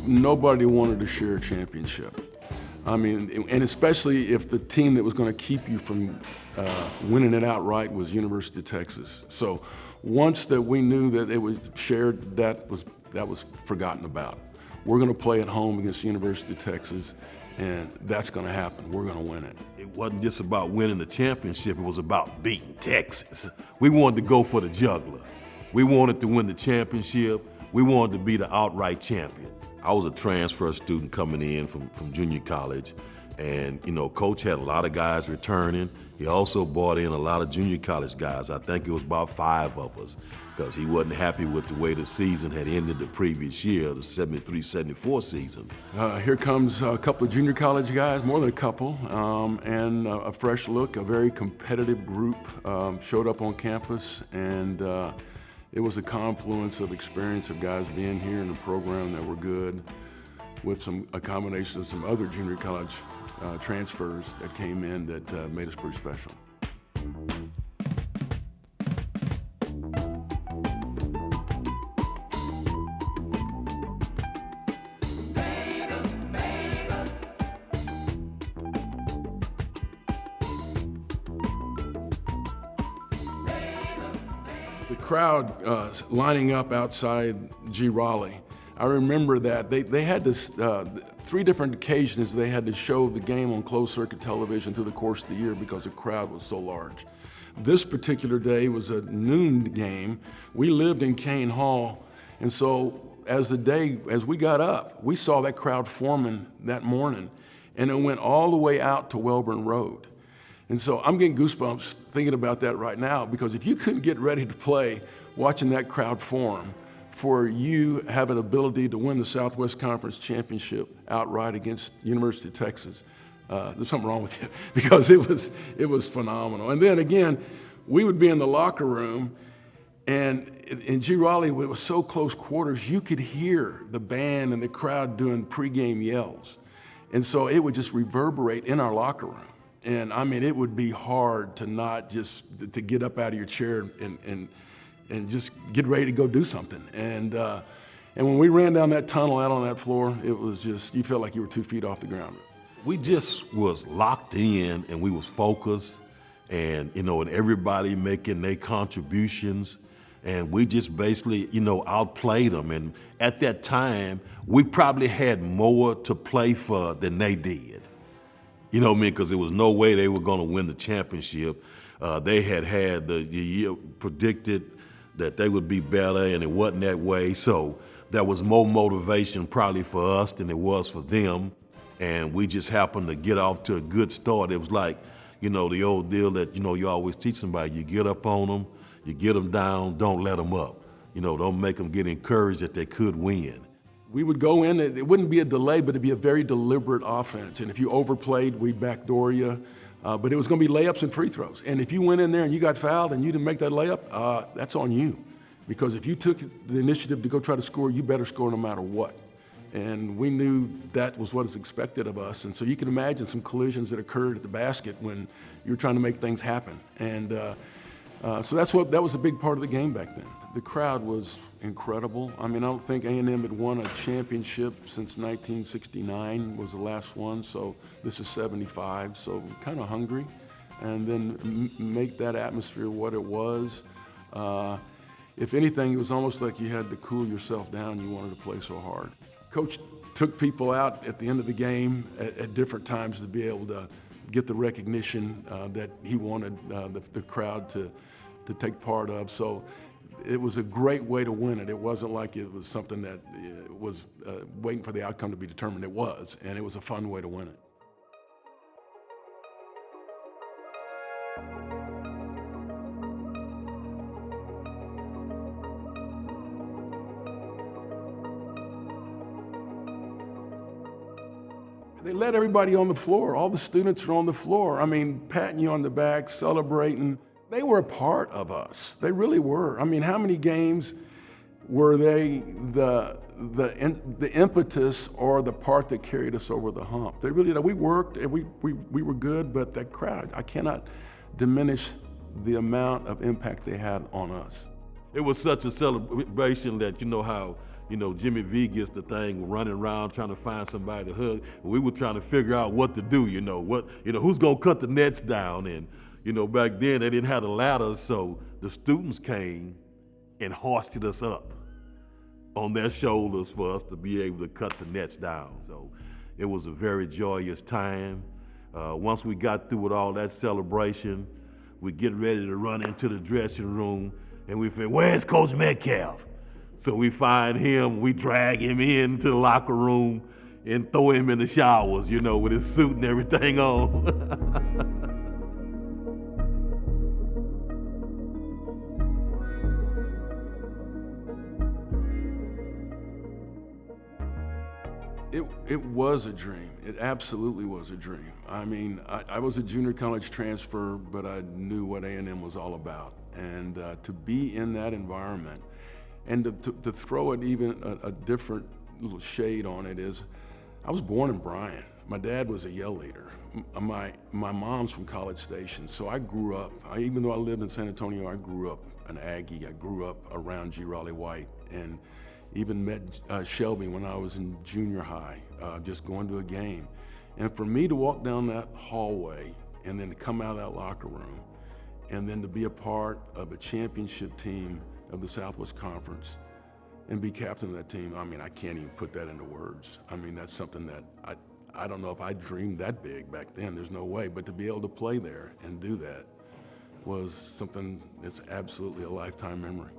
Nobody wanted to share a championship. I mean, and especially if the team that was going to keep you from winning it outright was University of Texas. So once that we knew that it was shared, that was forgotten about. We're going to play at home against the University of Texas, and that's going to happen. We're going to win it. It wasn't just about winning the championship, it was about beating Texas. We wanted to go for the juggler. We wanted to win the championship. We wanted to be the outright champions. I was a transfer student coming in from junior college, and Coach had a lot of guys returning. He also brought in a lot of junior college guys. I think it was about 5 of us, because he wasn't happy with the way the season had ended the previous year, the 73-74 season. Here comes a couple of junior college guys, more than a couple, and a fresh look, a very competitive group showed up on campus, and it was a confluence of experience of guys being here in a program that were good, with a combination of some other junior college transfers that came in that made us pretty special. The crowd lining up outside G. Raleigh, I remember that they had this 3 different occasions they had to show the game on closed circuit television through the course of the year because the crowd was so large. This particular day was a noon game. We lived in Kane Hall, and so as we got up, we saw that crowd forming that morning, and it went all the way out to Welborn Road. And so I'm getting goosebumps thinking about that right now, because if you couldn't get ready to play watching that crowd form, for you have an ability to win the Southwest Conference Championship outright against University of Texas, there's something wrong with you, because it was phenomenal. And then again, we would be in the locker room, and in G. Raleigh, it was so close quarters, you could hear the band and the crowd doing pregame yells. And so it would just reverberate in our locker room. And I mean, it would be hard to not just to get up out of your chair and just get ready to go do something. And when we ran down that tunnel out on that floor, it was just, you felt like you were 2 feet off the ground. We just was locked in, and we was focused, and and everybody making their contributions, and we just basically outplayed them. And at that time, we probably had more to play for than they did. You know what I mean? Because there was no way they were going to win the championship. They had the year predicted that they would be better, and it wasn't that way. So there was more motivation probably for us than it was for them. And we just happened to get off to a good start. It was like, the old deal that, you always teach somebody, you get up on them, you get them down, don't let them up. Don't make them get encouraged that they could win. We would go in, it wouldn't be a delay, but it'd be a very deliberate offense. And if you overplayed, we'd backdoor you. But it was going to be layups and free throws. And if you went in there and you got fouled and you didn't make that layup, that's on you. Because if you took the initiative to go try to score, you better score no matter what. And we knew that was what was expected of us. And so you can imagine some collisions that occurred at the basket when you were trying to make things happen. And so that was a big part of the game back then. The crowd was incredible. I mean, I don't think A&M had won a championship since 1969 was the last one. So this is 75, so kind of hungry. And then make that atmosphere what it was. If anything, it was almost like you had to cool yourself down. You wanted to play so hard. Coach took people out at the end of the game at different times to be able to get the recognition that he wanted the crowd to take part of. So it was a great way to win it. It wasn't like it was something that was waiting for the outcome to be determined. It was, and it was a fun way to win it. They let everybody on the floor. All the students were on the floor. I mean, patting you on the back, celebrating. They were a part of us. They really were. I mean, how many games were they the impetus or the part that carried us over the hump? They really, we worked and we were good, but that crowd, I cannot diminish the amount of impact they had on us. It was such a celebration that, how Jimmy V gets the thing running around trying to find somebody to hug. We were trying to figure out what to do, who's gonna cut the nets down. And, back then they didn't have the ladders, so the students came and hoisted us up on their shoulders for us to be able to cut the nets down. So it was a very joyous time. Once we got through with all that celebration, we get ready to run into the dressing room, and we think, where's Coach Metcalf? So we find him, we drag him into the locker room and throw him in the showers, with his suit and everything on. It was a dream. It absolutely was a dream. I mean, I was a junior college transfer, but I knew what A&M was all about. And to be in that environment, and to throw it even a different little shade on it is, I was born in Bryan. My dad was a yell leader. My mom's from College Station, so I grew up, even though I lived in San Antonio, I grew up an Aggie. I grew up around G. Raleigh White, and even met Shelby when I was in junior high, just going to a game. And for me to walk down that hallway and then to come out of that locker room and then to be a part of a championship team of the Southwest Conference and be captain of that team, I mean, I can't even put that into words. I mean, that's something that I don't know if I dreamed that big back then, there's no way, but to be able to play there and do that was something that's absolutely a lifetime memory.